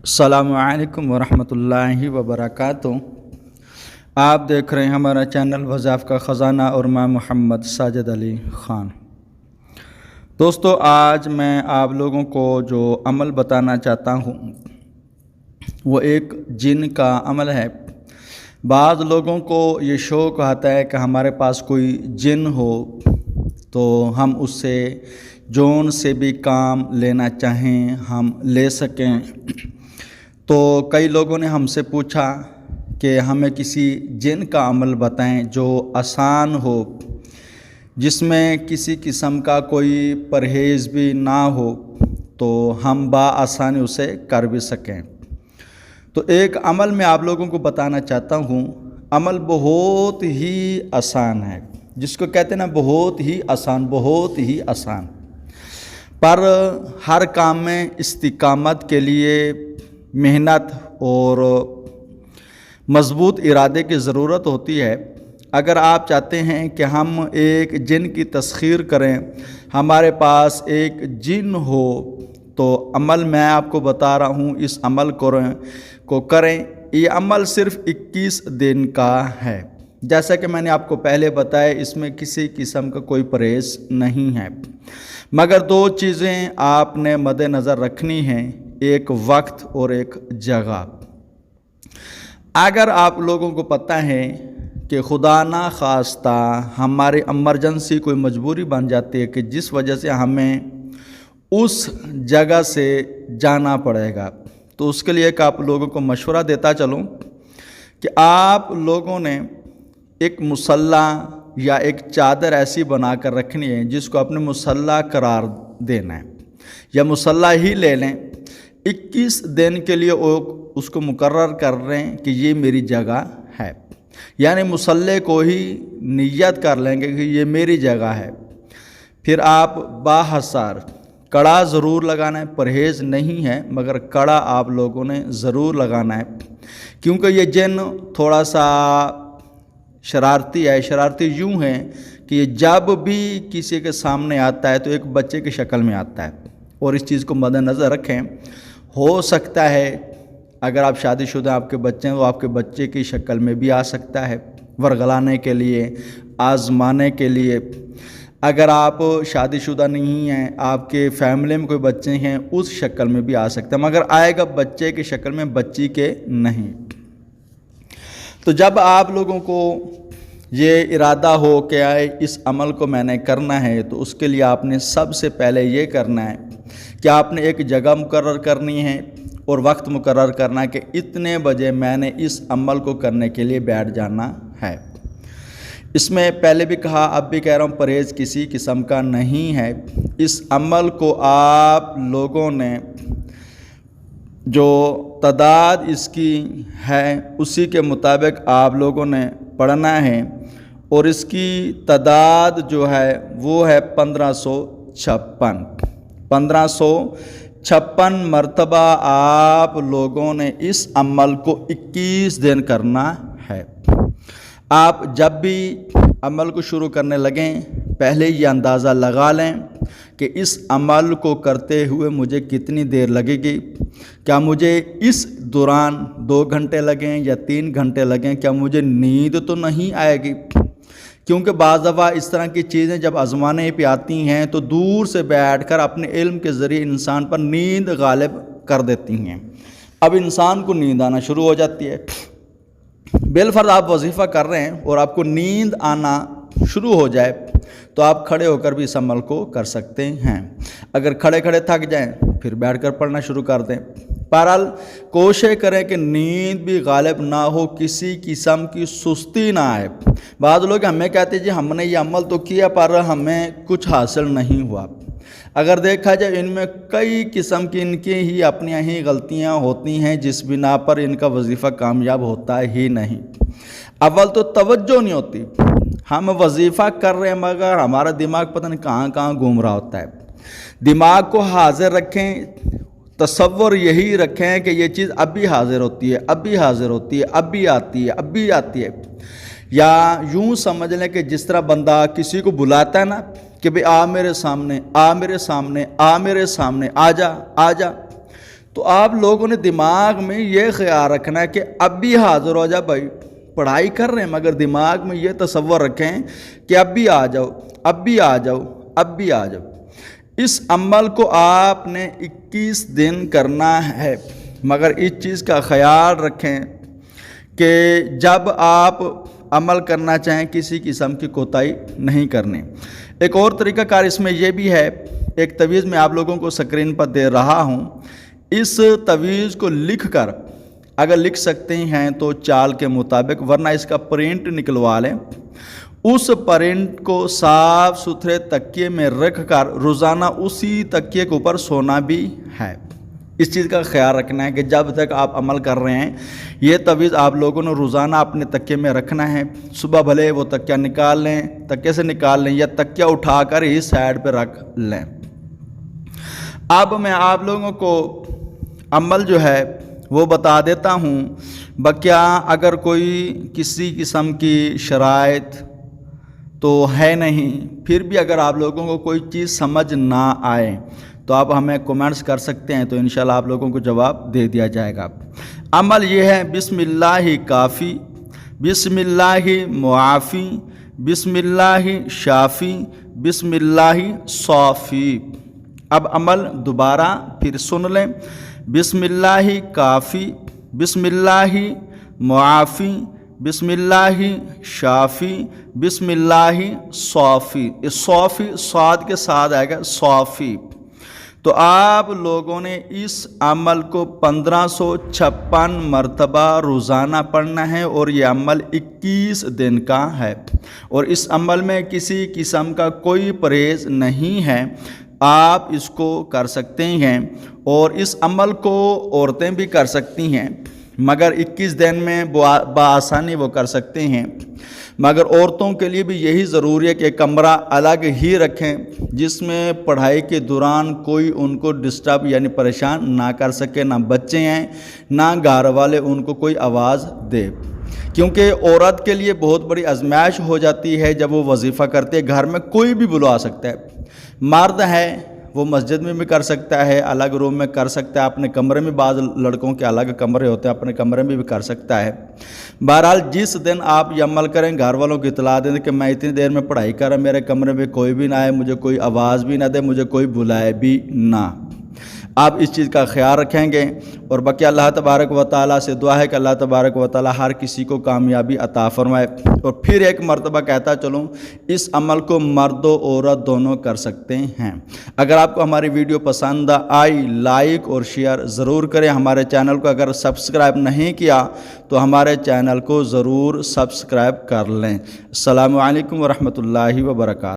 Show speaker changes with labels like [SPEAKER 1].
[SPEAKER 1] अस्सलामु अलैकुम वरहमतुल्लाहि वबरकातुहू। आप देख रहे हैं हमारा चैनल वज़ाफ़ का ख़ज़ाना और मैं मोहम्मद साजिद अली ख़ान। दोस्तों, आज मैं आप लोगों को जो अमल बताना चाहता हूँ वो एक जिन का अमल है। बाज़ लोगों को ये शौक़ आता है कि हमारे पास कोई जिन हो तो हम उससे जौन से भी काम लेना चाहें हम ले सकें। तो कई लोगों ने हमसे पूछा कि हमें किसी जिन का अमल बताएं जो आसान हो, जिसमें किसी किस्म का कोई परहेज़ भी ना हो, तो हम आसानी उसे कर भी सकें। तो एक अमल मैं आप लोगों को बताना चाहता हूँ। अमल बहुत ही आसान है, जिसको कहते हैं ना बहुत ही आसान, पर हर काम में इस्तिकामत के लिए मेहनत और मज़बूत इरादे की ज़रूरत होती है। अगर आप चाहते हैं कि हम एक जिन की तस्खीर करें, हमारे पास एक जिन हो, तो अमल मैं आपको बता रहा हूँ, इस अमल को करें। ये अमल सिर्फ़ 21 दिन का है। जैसा कि मैंने आपको पहले बताया, इसमें किसी किस्म का कोई परहेज़ नहीं है, मगर दो चीज़ें आपने मद्देनज़र रखनी हैं, एक वक्त और एक जगह। अगर आप लोगों को पता है कि खुदा ना खास्ता हमारी इमरजेंसी कोई मजबूरी बन जाती है कि जिस वजह से हमें उस जगह से जाना पड़ेगा, तो उसके लिए एक आप लोगों को मशवरा देता चलूँ कि आप लोगों ने एक मुसल्ला या एक चादर ऐसी बना कर रखनी है जिसको अपने मुसल्ला करार देना है, या मुसल्ला ही ले लें। 21 दिन के लिए उसको मुकर्रर कर रहे हैं कि ये मेरी जगह है, यानी मुसल्ले को ही नियत कर लेंगे कि ये मेरी जगह है। फिर आप बाहसार कड़ा ज़रूर लगाना है, परहेज़ नहीं है, मगर कड़ा आप लोगों ने ज़रूर लगाना है, क्योंकि ये जिन थोड़ा सा शरारती है। शरारती यूँ है कि ये जब भी किसी के सामने आता है तो एक बच्चे की शक्ल में आता है, और इस चीज़ को मद्देनज़र रखें। हो सकता है अगर आप शादीशुदा आपके बच्चे हैं तो आपके बच्चे की शक्ल में भी आ सकता है, वरगलाने के लिए, आज़माने के लिए। अगर आप शादीशुदा नहीं हैं, आपके फैमिली में कोई बच्चे हैं, उस शक्ल में भी आ सकता है, मगर आएगा बच्चे की शक्ल में, बच्ची के नहीं। तो जब आप लोगों को ये इरादा हो कि इस अमल को मैंने करना है, तो उसके लिए आपने सबसे पहले ये करना है कि आपने एक जगह मुकर्रर करनी है और वक्त मुकर्रर करना है कि इतने बजे मैंने इस अमल को करने के लिए बैठ जाना है। इसमें पहले भी कहा, अब भी कह रहा हूँ, परहेज़ किसी किस्म का नहीं है। इस अमल को आप लोगों ने जो तादाद इसकी है उसी के मुताबिक आप लोगों ने पढ़ना है, और इसकी तादाद जो है वो है 1556 मरतबा आप लोगों ने इस अमल को 21 दिन करना है। आप जब भी अमल को शुरू करने लगें, पहले ये अंदाज़ा लगा लें कि इस अमल को करते हुए मुझे कितनी देर लगेगी। क्या मुझे इस दौरान 2 घंटे लगें या 3 घंटे लगें? क्या मुझे नींद तो नहीं आएगी? क्योंकि बाज़ दफ़ा इस तरह की चीज़ें जब आज़माने पे आती हैं तो दूर से बैठकर अपने इल्म के ज़रिए इंसान पर नींद गालिब कर देती हैं। अब इंसान को नींद आना शुरू हो जाती है। बिलफर्ज आप वजीफ़ा कर रहे हैं और आपको नींद आना शुरू हो जाए तो आप खड़े होकर भी इस अमल को कर सकते हैं। अगर खड़े खड़े थक जाएं फिर बैठकर पढ़ना शुरू कर दें। बहरहाल कोशिश करें कि नींद भी गालिब ना हो, किसी किस्म की सुस्ती ना आए। बाद लोग हमें कहते हैं जी हमने ये अमल तो किया पर हमें कुछ हासिल नहीं हुआ। अगर देखा जाए इनमें कई किस्म की इनकी ही अपनी ही गलतियां होती हैं, जिस बिना पर इनका वजीफ़ा कामयाब होता ही नहीं। अव्वल तो तवज्जो नहीं होती, हम वजीफ़ा कर रहे हैं मगर हमारा दिमाग पता नहीं कहाँ घूम रहा होता है। दिमाग को हाजिर रखें, तसव्वुर यही रखें कि ये चीज़ अभी हाजिर होती है, अभी हाजिर होती है, अभी आती है, अभी आती है। या यूँ समझ लें कि जिस तरह बंदा किसी को बुलाता है ना कि भाई आ मेरे सामने, आ मेरे सामने, आ मेरे सामने, आ जा, आ जा, تو آپ لوگوں نے دماغ میں یہ خیال رکھنا ہے کہ اب بھی حاضر ہو جا بھائی، پڑھائی کر رہے ہیں مگر دماغ میں یہ تصور رکھیں کہ اب بھی آ جاؤ، اب بھی آ جاؤ، اب بھی آ جاؤ۔ اس عمل کو آپ نے 21 دن کرنا ہے، مگر اس چیز کا خیال رکھیں کہ جب آپ عمل کرنا چاہیں کسی قسم کی کوتاہی نہیں کرنی۔ ایک اور طریقہ کار اس میں یہ بھی ہے، ایک تویز میں آپ لوگوں کو سکرین پر دے رہا ہوں، اس تویز کو لکھ کر اگر لکھ سکتے ہیں تو چال کے مطابق، ورنہ اس کا پرنٹ نکلوا لیں، اس پرنٹ کو صاف ستھرے تکیے میں رکھ کر روزانہ اسی تکیے کے اوپر سونا بھی ہے۔ اس چیز کا خیال رکھنا ہے کہ جب تک آپ عمل کر رہے ہیں یہ تویز آپ لوگوں نے روزانہ اپنے تکیے میں رکھنا ہے۔ صبح بھلے وہ تکیہ نکال لیں، تکیے سے نکال لیں، یا تکیہ اٹھا کر ہی سائڈ پہ رکھ لیں۔ اب میں آپ لوگوں کو عمل جو ہے وہ بتا دیتا ہوں، بکیا اگر کوئی کسی قسم کی شرائط تو ہے نہیں، پھر بھی اگر آپ لوگوں کو کوئی چیز سمجھ نہ آئے تو آپ ہمیں کومنٹس کر سکتے ہیں، تو انشاءاللہ آپ لوگوں کو جواب دے دیا جائے گا۔ عمل یہ ہے، بسم اللہ کافی، بسم اللہ معافی، بسم اللہ شافی، بسم اللہ صافی۔ اب عمل دوبارہ پھر سن لیں، بسم اللہ کافی، بسم اللہ معافی، بسم اللہ شافی، بسم اللہ صافی۔ اس صافی صاد کے ساتھ آئے گا صافی۔ تو آپ لوگوں نے اس عمل کو 1556 مرتبہ روزانہ پڑھنا ہے، اور یہ عمل 21 دن کا ہے، اور اس عمل میں کسی قسم کا کوئی پرہیز نہیں ہے۔ آپ اس کو کر سکتے ہیں، اور اس عمل کو عورتیں بھی کر سکتی ہیں، مگر 21 دن میں بآسانی وہ کر سکتے ہیں، مگر عورتوں کے لیے بھی یہی ضروری ہے کہ کمرہ الگ ہی رکھیں جس میں پڑھائی کے دوران کوئی ان کو ڈسٹرب یعنی پریشان نہ کر سکے، نہ بچے ہیں نہ گھر والے ان کو کوئی آواز دے، کیونکہ عورت کے لیے بہت بڑی آزمائش ہو جاتی ہے جب وہ وظیفہ کرتے ہیں، گھر میں کوئی بھی بلا سکتا ہے، مرد ہے وہ مسجد میں بھی کر سکتا ہے، الگ روم میں کر سکتا ہے، اپنے کمرے میں، بعض لڑکوں کے الگ کمرے ہوتے ہیں، اپنے کمرے میں بھی کر سکتا ہے۔ بہرحال جس دن آپ یہ عمل کریں گھر والوں کو اطلاع دیں کہ میں اتنی دیر میں پڑھائی کر رہا ہوں، میرے کمرے میں کوئی بھی نہ آئے، مجھے کوئی آواز بھی نہ دے، مجھے کوئی بلائے بھی نہ۔ آپ اس چیز کا خیال رکھیں گے، اور باقی اللہ تبارک و تعالیٰ سے دعا ہے کہ اللہ تبارک و تعالیٰ ہر کسی کو کامیابی عطا فرمائے۔ اور پھر ایک مرتبہ کہتا چلوں، اس عمل کو مرد و عورت دونوں کر سکتے ہیں۔ اگر آپ کو ہماری ویڈیو پسند آئی لائک اور شیئر ضرور کریں۔ ہمارے چینل کو اگر سبسکرائب نہیں کیا تو ہمارے چینل کو ضرور سبسکرائب کر لیں۔ السلام علیکم ورحمۃ اللہ وبرکاتہ۔